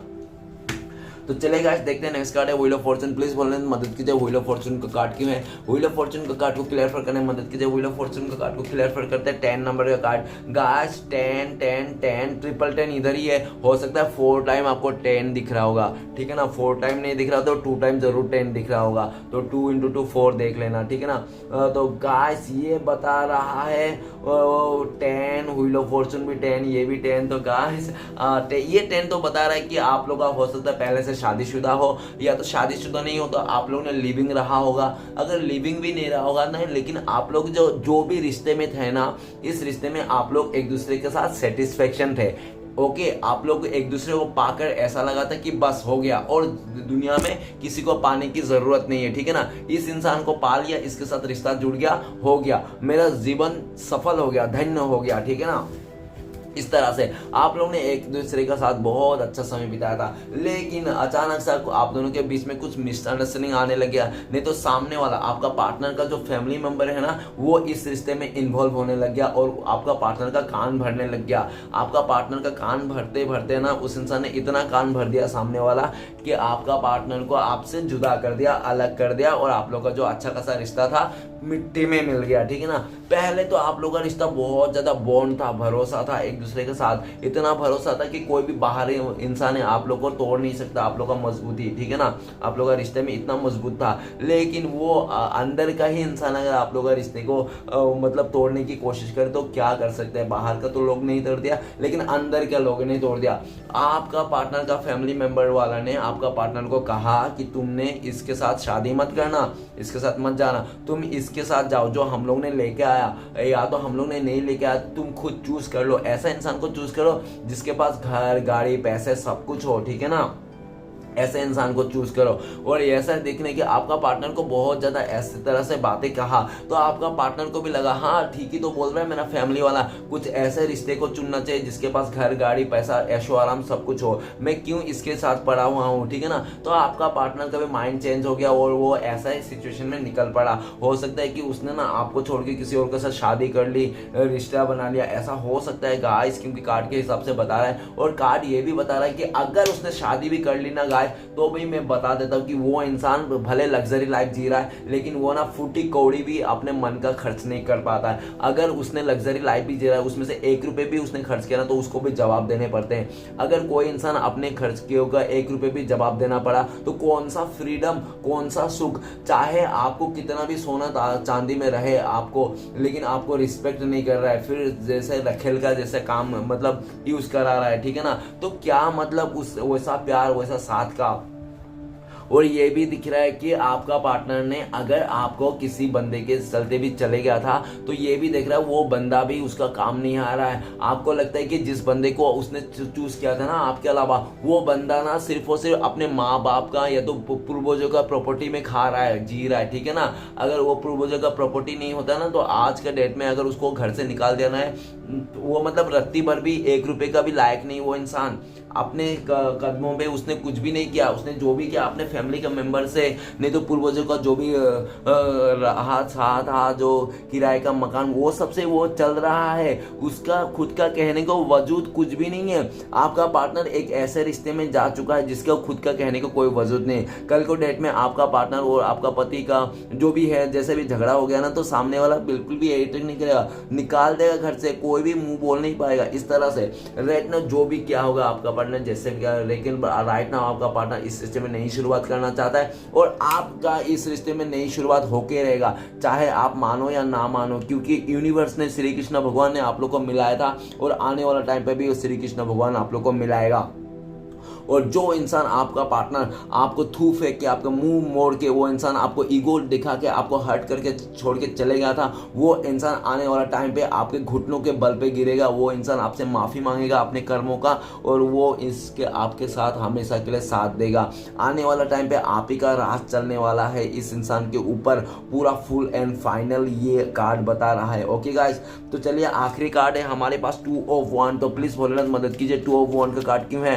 तो चले गाइस देखते हैं नेक्स्ट कार्ड है व्हील ऑफ फॉर्चून। प्लीज बोलने में मदद कीजिए, व्हील ऑफ फॉर्चून का कार्ड क्यों है, व्हील ऑफ फॉर्चून का कार्ड को क्लियर करने में मदद कीजिए। व्हील ऑफ फॉर्चून का कार्ड को क्लियर करते हैं 10 नंबर का कार्ड। गाइस 10 10 10 ट्रिपल 10 इधर ही है, हो सकता है 4 टाइम आपको 10 दिख रहा होगा, ठीक है ना। 4 टाइम नहीं दिख रहा तो 2 टाइम जरूर 10 दिख रहा होगा, तो 2 × 2 4 देख लेना, ठीक है ना। तो गाइस ये बता रहा है 10, व्हील ऑफ फॉर्चून भी 10, ये भी 10। तो गाइस ये 10 तो बता रहा है कि आप लोग का हो सकता है पहले से शादीशुदा हो, या तो शादीशुदा नहीं हो तो आप लोगों ने लिविंग रहा होगा। अगर लिविंग भी नहीं रहा होगा ना, लेकिन आप लोग जो भी रिश्ते में थे ना, इस रिश्ते में आप लोग एक दूसरे के साथ सेटिस्फेक्शन थे। ओके आप लोग एक दूसरे को पाकर ऐसा लगा था कि बस हो गया, और दुनिया में किसी को पाने की जरूरत नहीं है, ठीक है ना। इस इंसान को पा लिया, इसके साथ रिश्ता जुड़ गया, हो गया, मेरा जीवन सफल हो गया, धन्य हो गया, ठीक है ना। इस तरह से आप लोगों ने एक दूसरे का साथ बहुत अच्छा समय बिताया था, लेकिन अचानक से आप दोनों के बीच में कुछ मिसअंडरस्टैंडिंग आने लग गया। नहीं तो सामने वाला आपका पार्टनर का जो फैमिली मेंबर है ना, वो इस रिश्ते में इन्वॉल्व होने लग गया और आपका पार्टनर का कान भरने लग गया। आपका पार्टनर का कान भरते भरते ना उस इंसान ने इतना कान भर दिया सामने वाला कि आपका पार्टनर को आपसे जुदा कर दिया, अलग कर दिया, और आप लोग का जो अच्छा खासा रिश्ता था मिट्टी में मिल गया। ठीक है ना। पहले तो आप लोग का रिश्ता बहुत ज्यादा बॉन्ड था, भरोसा था एक दूसरे के साथ, इतना भरोसा था कि कोई भी बाहरी इंसान है आप लोग को तोड़ नहीं सकता। आप लोग का मजबूती, ठीक है ना, आप लोग का रिश्ते में इतना मजबूत था। लेकिन वो अंदर का ही इंसान अगर आप लोग का रिश्ते को मतलब तोड़ने की कोशिश करे तो क्या कर सकते हैं। बाहर का तो लोग नहीं तोड़ दिया, लेकिन अंदर के लोगों ने तोड़ दिया। आपका पार्टनर का फैमिली मेंबर वाला ने आपका पार्टनर को कहा कि तुमने इसके साथ शादी मत करना, इसके साथ मत जाना, तुम इसके साथ जाओ जो हम लोग ने लेके आया, या तो हम लोग ने नहीं लेके आया, तुम खुद चूज कर लो। ऐसा इंसान को चूज करो जिसके पास घर, गाड़ी, पैसे सब कुछ हो। ठीक है ना। ऐसे इंसान को चूज करो। और ऐसा देखने कि आपका पार्टनर को बहुत ज्यादा ऐसी तरह से बातें कहा तो आपका पार्टनर को भी लगा हाँ ठीक ही तो बोल रहा है मेरा फैमिली वाला, कुछ ऐसे रिश्ते को चुनना चाहिए जिसके पास घर, गाड़ी, पैसा, ऐशो आराम सब कुछ हो, मैं क्यों इसके साथ पड़ा हुआ हूँ। ठीक है ना। तो आपका पार्टनर का भी माइंड चेंज हो गया और वो ऐसा ही सिचुएशन में निकल पड़ा। हो सकता है कि उसने ना आपको छोड़ के किसी और के साथ शादी कर ली, रिश्ता बना लिया, ऐसा हो सकता है गाइस, क्योंकि कार्ड के हिसाब से बता रहा है। और कार्ड ये भी बता रहा है कि अगर उसने शादी भी कर ली ना गाइस, तो भाई मैं बता देता हूँ कि वो इंसान भले लग्जरी लाइफ जी रहा है, लेकिन वो ना फूटी कौड़ी भी अपने मन का खर्च नहीं कर पाता है। अगर उसने लग्जरी लाइफ भी जी रहा है, उसमें से 1 रुपए भी उसने खर्च किया ना तो उसको भी जवाब देने पड़ते हैं। अगर कोई इंसान अपने खर्च किए होगा 1 रुपए भी जवाब देना पड़ा तो कौन सा फ्रीडम, कौन सा सुख। चाहे आपको कितना भी सोना चांदी में रहे आपको, लेकिन आपको रिस्पेक्ट नहीं कर रहा है, फिर जैसे रखेल का जैसे काम मतलब यूज करा रहा है। ठीक है ना। तो क्या मतलब उस वैसा प्यार, वैसा साथ का। और ये भी दिख रहा है कि आपका पार्टनर ने अगर आपको किसी बंदे के चलते भी चले गया था तो ये भी देख रहा है वो बंदा भी उसका काम नहीं आ रहा है। आपको लगता है कि जिस बंदे को उसने चूज किया था ना आपके अलावा, वो बंदा ना सिर्फ और सिर्फ अपने माँ बाप का या तो पूर्वजों का प्रॉपर्टी में खा रहा है, जी रहा है। ठीक है ना। अगर वो पूर्वजों का प्रॉपर्टी नहीं होता ना तो आज के डेट में अगर उसको घर से निकाल देना है, वो मतलब रत्ती भर भी 1 रुपए का भी लायक नहीं वो इंसान। अपने कदमों पे उसने कुछ भी नहीं किया, उसने जो भी किया अपने फैमिली के मेंबर से, नहीं तो पूर्वजों का जो भी रहा था, जो किराए का मकान, वो सबसे वो चल रहा है। उसका खुद का कहने को वजूद कुछ भी नहीं है। आपका पार्टनर एक ऐसे रिश्ते में जा चुका है जिसका खुद का कहने को कोई वजूद नहीं। कल को डेट में आपका पार्टनर और आपका पति का जो भी है जैसे भी झगड़ा हो गया ना तो सामने वाला बिल्कुल भी एडिट नहीं करेगा, निकाल देगा घर से, कोई भी मुंह बोल नहीं पाएगा। इस तरह से राइट ना जो भी क्या होगा आपका पार्टनर जैसे भी क्या, लेकिन राइट ना आपका पार्टनर इस रिश्ते में नई शुरुआत करना चाहता है और आपका इस रिश्ते में नई शुरुआत होके रहेगा, चाहे आप मानो या ना मानो, क्योंकि यूनिवर्स ने, श्री कृष्ण भगवान ने आप लोग को मिलाया था और आने वाला टाइम पे भी श्री कृष्ण भगवान आप लोग को मिलाएगा। और जो इंसान आपका पार्टनर आपको थू फेंक के, आपका मुंह मोड़ के, वो इंसान आपको ईगो दिखा के आपको हर्ट करके छोड़ के चले गया था, वो इंसान आने वाला टाइम पे आपके घुटनों के बल पे गिरेगा। वो इंसान आपसे माफी मांगेगा अपने कर्मों का और वो इसके आपके साथ हमेशा के लिए साथ देगा। आने वाला टाइम पे आप ही का राज चलने वाला है इस इंसान के ऊपर, पूरा फुल एंड फाइनल ये कार्ड बता रहा है। ओके गाइस, तो चलिए आखिरी कार्ड है हमारे पास 2 ऑफ 1। तो प्लीज वॉलेंस मदद कीजिए, 2 ऑफ 1 का कार्ड क्यों है।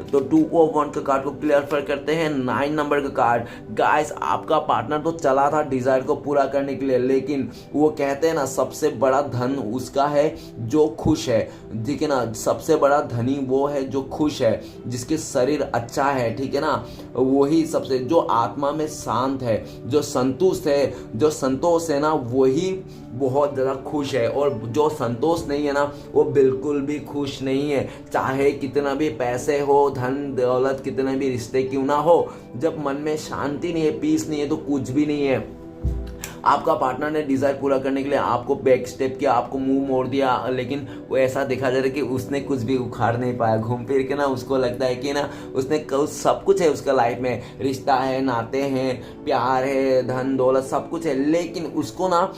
तो 2 ऑफ 1 का कार्ड को क्लियर करते हैं। 9 नंबर का कार्ड। गाइस आपका पार्टनर तो चला था डिजायर को पूरा करने के लिए, लेकिन वो कहते हैं ना सबसे बड़ा धन उसका है जो खुश है। ठीक है ना। सबसे बड़ा धनी वो है जो खुश है, जिसके शरीर अच्छा है। ठीक है ना। वही सबसे, जो आत्मा में शांत है, जो संतुष्ट है, जो संतोष है ना, वही बहुत ज़्यादा खुश है। और जो संतोष नहीं है ना वो बिल्कुल भी खुश नहीं है। चाहे कितना भी पैसे हो, धन दौलत, कितने भी रिश्ते क्यों ना हो, जब मन में शांति नहीं है, पीस नहीं है तो कुछ भी नहीं है। आपका पार्टनर ने डिजायर पूरा करने के लिए आपको बैक स्टेप किया, आपको मुंह मोड़ दिया, लेकिन वो ऐसा देखा जा रहा है कि उसने कुछ भी उखाड़ नहीं पाया। घूम फिर के ना उसको लगता है कि ना उसने सब कुछ है उसका लाइफ में, रिश्ता है, नाते हैं, प्यार है, धन दौलत सब कुछ है, लेकिन उसको ना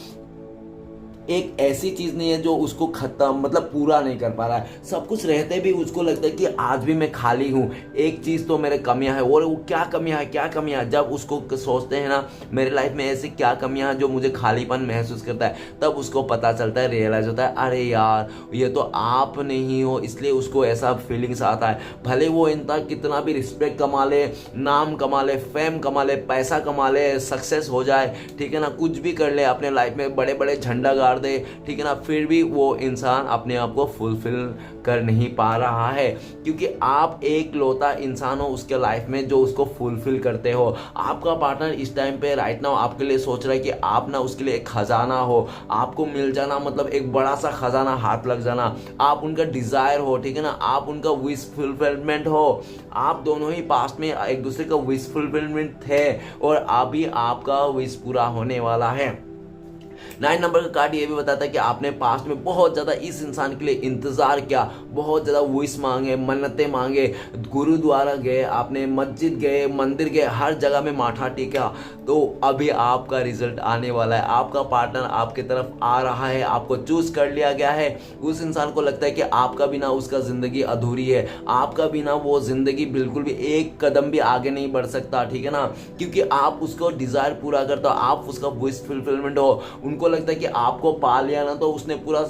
एक ऐसी चीज नहीं है जो उसको खत्म मतलब पूरा नहीं कर पा रहा है। सब कुछ रहते भी उसको लगता है कि आज भी मैं खाली हूँ, एक चीज तो मेरे कमियां है। और वो क्या कमियां है, क्या कमियां है, जब उसको सोचते हैं ना मेरे लाइफ में ऐसी क्या कमियां हैं जो मुझे खालीपन महसूस करता है, तब उसको पता चलता है, रियलाइज होता है अरे यार ये तो आप नहीं हो, इसलिए उसको ऐसा फीलिंग्स आता है। भले वो इंसान कितना भी रिस्पेक्ट कमा ले, नाम कमा ले, फेम कमा ले, पैसा कमा ले, सक्सेस हो जाए, ठीक है ना, कुछ भी कर ले अपने लाइफ में, बड़े बड़े झंडा गाड़ दे, ठीक है ना, फिर भी वो इंसान अपने आप को फुलफिल कर नहीं पा रहा है, क्योंकि आप एक लौता इंसान हो उसके लाइफ में जो उसको फुलफिल करते हो। आपका पार्टनर इस टाइम पे राइट नाउ आपके लिए सोच रहा है कि आप ना उसके लिए एक खजाना हो, आपको मिल जाना मतलब एक बड़ा सा खजाना हाथ लग जाना, आप उनका डिजायर हो, ठीक है ना, आप उनका विश फुलफिलमेंट हो। आप दोनों ही पास्ट में एक दूसरे का विश फुलफिलमेंट थे और अभी आपका विश पूरा होने वाला है। 9 नंबर का कार्ड ये भी बताता है कि आपने पास्ट में बहुत ज़्यादा इस इंसान के लिए इंतज़ार किया, बहुत ज़्यादा विश मांगे, मन्नतें मांगे, गुरुद्वारा गए, आपने मस्जिद गए, मंदिर गए, हर जगह में माथा टेका। तो अभी आपका रिजल्ट आने वाला है, आपका पार्टनर आपके तरफ आ रहा है, आपको चूज कर लिया गया है। उस इंसान को लगता है कि आपका बिना उसका ज़िंदगी अधूरी है, आपका बिना वो ज़िंदगी बिल्कुल भी एक कदम भी आगे नहीं बढ़ सकता, ठीक है ना, क्योंकि आप उसको डिज़ायर पूरा करते हो, आप उसका विश फुलफिलमेंट हो। उनको लगता है कि आपको पा लिया ना तो उसने पूरा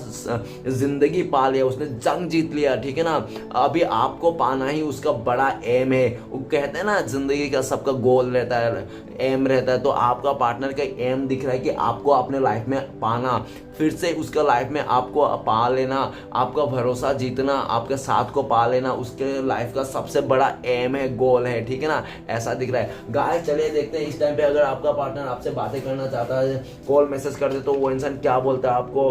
जिंदगी पा लिया, उसने जंग जीत लिया, ठीक है ना। अभी आपको पाना ही उसका बड़ा एम है। वो कहते हैं ना जिंदगी का सबका गोल रहता है, एम रहता है, तो आपका पार्टनर का एम दिख रहा है कि आपको अपने लाइफ में पाना, फिर से उसका लाइफ में आपको पा लेना, आपका भरोसा जीतना, आपके साथ को पा लेना, उसके लाइफ का सबसे बड़ा एम है, गोल है, ठीक है ना, ऐसा दिख रहा है। गाइस चलिए देखते हैं इस टाइम पे अगर आपका पार्टनर आपसे बातें करना चाहता है, कॉल मैसेज कर दे तो वो इंसान क्या बोलता है आपको,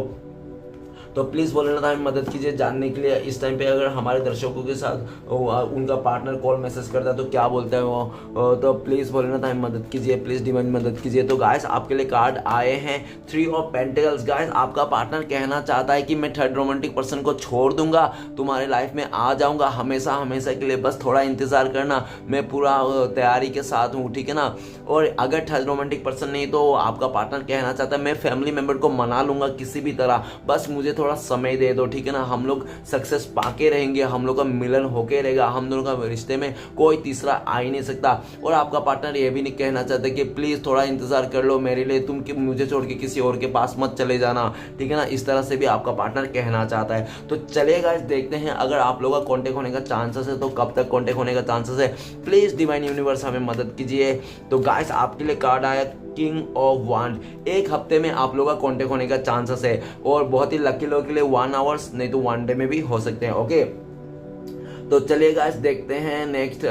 तो प्लीज़ बोलना था, हमें मदद कीजिए जानने के लिए। इस टाइम पे अगर हमारे दर्शकों के साथ उनका पार्टनर कॉल मैसेज करता है तो क्या बोलता है वो, तो प्लीज़ बोलना था, हमें मदद कीजिए, प्लीज़ डिवाइन मदद कीजिए। तो गाइस आपके लिए कार्ड आए हैं 3 ऑफ पेंटिकल्स। गाइस आपका पार्टनर कहना चाहता है कि मैं थर्ड रोमांटिक पर्सन को छोड़ दूंगा, तुम्हारे लाइफ में आ जाऊंगा हमेशा हमेशा के लिए, बस थोड़ा इंतजार करना, मैं पूरा तैयारी के साथ हूँ, ठीक है ना। और अगर थर्ड रोमांटिक पर्सन नहीं तो आपका पार्टनर कहना चाहता है मैं फैमिली मेंबर को मना लूंगा किसी भी तरह, बस मुझे थोड़ा समय दे दो, ठीक है ना, हम लोग सक्सेस पाके रहेंगे, हम लोग का मिलन होके रहेगा, हम दोनों का रिश्ते में कोई तीसरा आ ही नहीं सकता। और आपका पार्टनर ये भी नहीं कहना चाहता कि प्लीज थोड़ा इंतजार कर लो मेरे लिए, तुम मुझे छोड़ के किसी और के पास मत चले जाना, ठीक है ना, इस तरह से भी आपका पार्टनर कहना चाहता है। तो चलेगा, देखते हैं अगर आप लोगों का कॉन्टेक्ट होने का चांसेस है तो कब तक कॉन्टेक्ट होने का चांसेस है, प्लीज डिवाइन यूनिवर्स हमें मदद कीजिए। तो गाइस आपके लिए कार्ड आया किंग ऑफ वांड। एक हफ्ते में आप लोगों का कॉन्टेक्ट होने का चांसेस है, और बहुत ही लकी लोगों के लिए 1 आवर्स नहीं तो 1 डे में भी हो सकते हैं। ओके तो चलिए गाइस देखते हैं नेक्स्ट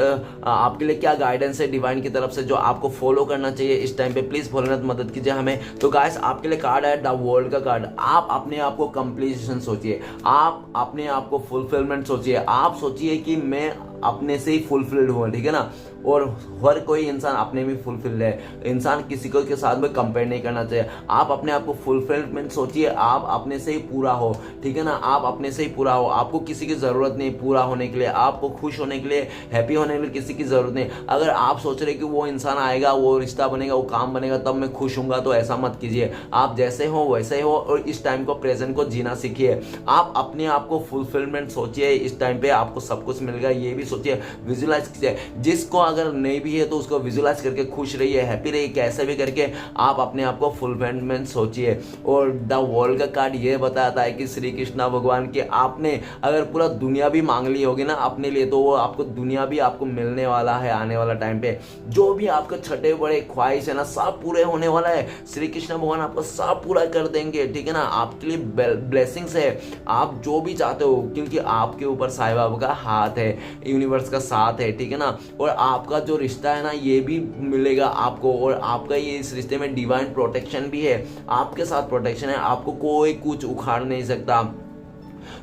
आपके लिए क्या गाइडेंस है डिवाइन की तरफ से जो आपको फॉलो करना चाहिए इस टाइम पे, प्लीज भोलेनाथ मदद कीजिए हमें। तो गाइस आपके लिए कार्ड है द वर्ल्ड का कार्ड। आप अपने आप को कंप्लीशन सोचिए, आप अपने आप को फुलफिलमेंट सोचिए, आप सोचिए कि मैं अपने से ही फुलफिल्ड हुआ, ठीक है ना। और हर कोई इंसान अपने में फुलफिल्ड है, इंसान किसी को के साथ में कंपेयर नहीं करना चाहिए। आप अपने आप को फुलफिलमेंट सोचिए, आप अपने से ही पूरा हो, ठीक है ना, आप अपने से ही पूरा हो, आपको किसी की जरूरत नहीं पूरा होने के लिए, आपको खुश होने के लिए, हैप्पी होने के लिए किसी की जरूरत नहीं। अगर आप सोच रहे कि वो इंसान आएगा, वो रिश्ता बनेगा, वो काम बनेगा तब मैं खुश हूँगा, तो ऐसा मत कीजिए। आप जैसे हो वैसे ही हो, और इस टाइम को प्रेजेंट को जीना सीखिए। आप अपने आप को फुलफिलमेंट सोचिए, इस टाइम पे आपको सब कुछ मिल गया ये भी सोचिए, विजुलाइज कीजिए। जिसको अगर नहीं भी है तो उसको विजुलाइज करके खुश रहिए, हैप्पी रहिए, कैसे भी करके आप अपने आप को फुलफिलमेंट सोचिए। और द वर्ल्ड का कार्ड ये बताता है कि श्री कृष्णा भगवान के आपने अगर पूरा दुनिया भी मांग ली होगी ना अपने लिए, तो वो आपको दुनिया भी आपको मिलने वाला है आने वाला टाइम पे। जो भी आपके छठे बड़े ख्वाहिश है ना सब पूरे होने वाला है, श्री कृष्ण भगवान आपको सब पूरा कर देंगे, ठीक है ना। आपके लिए ब्लेसिंग्स है, आप जो भी चाहते हो, क्योंकि आपके ऊपर साईं बाबा का हाथ है, यूनिवर्स का साथ है, ठीक है ना। और आपका जो रिश्ता है ना ये भी मिलेगा आपको, और आपका ये इस रिश्ते में डिवाइन प्रोटेक्शन भी है, आपके साथ प्रोटेक्शन है, आपको कोई कुछ उखाड़ नहीं सकता।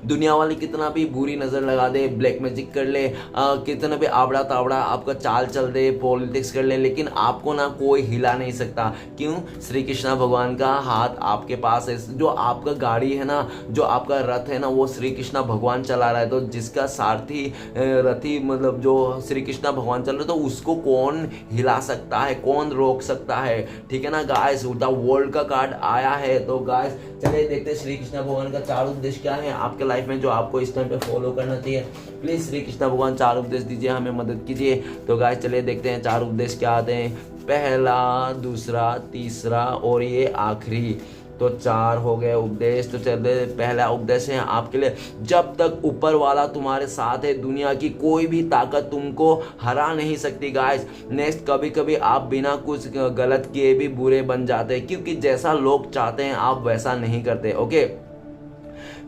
दुनिया वाले कितना भी बुरी नज़र लगा दे, ब्लैक मैजिक कर ले, कितना भी आबड़ा ताबड़ा आपका चाल चल दे, पॉलिटिक्स कर ले, लेकिन आपको ना कोई हिला नहीं सकता। क्यों? श्री कृष्ण भगवान का हाथ आपके पास है। जो आपका गाड़ी है ना, जो आपका रथ है ना, वो श्री कृष्ण भगवान चला रहा है। तो जिसका सारथी रथी मतलब जो श्री कृष्ण भगवान चल रहे, तो उसको कौन हिला सकता है, कौन रोक सकता है, ठीक है ना गाइस। द वर्ल्ड का कार्ड आया है, तो गाइस चलिए देखते हैं श्री कृष्ण भगवान का चार उपदेश क्या है आपके लाइफ में जो आपको इस टाइम पे फॉलो करना चाहिए। प्लीज श्री कृष्ण भगवान चार उपदेश दीजिए, हमें मदद कीजिए। तो गाइस चलिए देखते हैं चार उपदेश क्या आते हैं, पहला, दूसरा, तीसरा और ये आखिरी। तो चार हो गए उपदेश। तो चलिए पहला उपदेश है आपके लिए, जब तक ऊपर वाला तुम्हारे साथ है दुनिया की कोई भी ताकत तुमको हरा नहीं सकती। गाइस नेक्स्ट, कभी कभी आप बिना कुछ गलत किए भी बुरे बन जाते हैं, क्योंकि जैसा लोग चाहते हैं आप वैसा नहीं करते। ओके,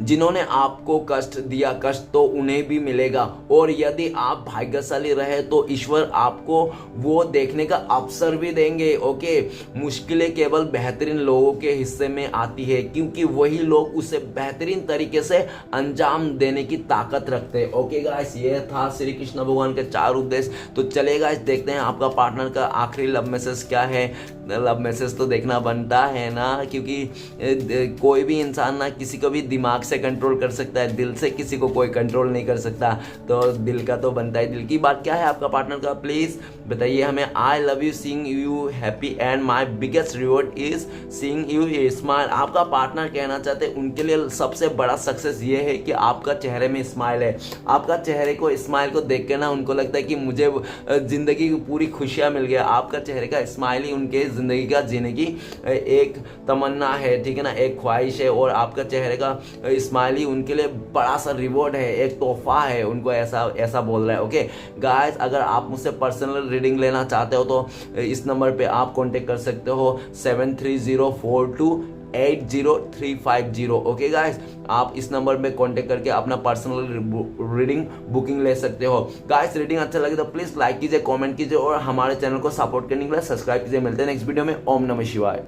जिन्होंने आपको कष्ट दिया कष्ट तो उन्हें भी मिलेगा, और यदि आप भाग्यशाली रहे तो ईश्वर आपको वो देखने का अवसर भी देंगे। ओके, मुश्किलें केवल बेहतरीन लोगों के हिस्से में आती है, क्योंकि वही लोग उसे बेहतरीन तरीके से अंजाम देने की ताकत रखते हैं। ओके गाइस, ये था श्री कृष्ण भगवान के चार उपदेश। तो चलिए गाइस देखते हैं आपका पार्टनर का आखिरी लव मैसेज क्या है। लव मैसेज तो देखना बनता है ना, क्योंकि कोई भी इंसान ना किसी को भी दिमाग से कंट्रोल कर सकता है, दिल से किसी को कोई कंट्रोल नहीं कर सकता। तो दिल का तो बनता है। दिल की बात क्या है आपका पार्टनर का, प्लीज बताइए हमें। I love you, seeing you happy and my biggest reward is seeing you smile. आपका पार्टनर कहना चाहते हैं उनके लिए सबसे बड़ा सक्सेस ये है कि आपका चेहरे में स्माइल है। आपका चेहरे को स्माइल को देख के ना उनको लगता है कि मुझे जिंदगी की पूरी खुशियां मिल गया। आपका चेहरे का स्माइल ही उनके जिंदगी का जीने की एक तमन्ना है, ठीक है ना, एक ख्वाहिश है। और आपका चेहरे का स्माइल ही उनके लिए बड़ा सा रिवॉर्ड है, एक तोहफा है, उनको ऐसा बोल रहा है। ओके गाइस, अगर आप मुझसे पर्सनल रीडिंग लेना चाहते हो तो इस नंबर पे आप कांटेक्ट कर सकते हो 7304280350। ओके गाइस, आप इस नंबर पे कांटेक्ट करके अपना पर्सनल रीडिंग बुकिंग ले सकते हो। गाइस रीडिंग अच्छा लगे तो प्लीज लाइक कीजिए, कमेंट कीजिए और हमारे चैनल को सपोर्ट करने के लिए सब्सक्राइब कीजिए। मिलते हैं नेक्स्ट वीडियो में। ओम नमः शिवाय।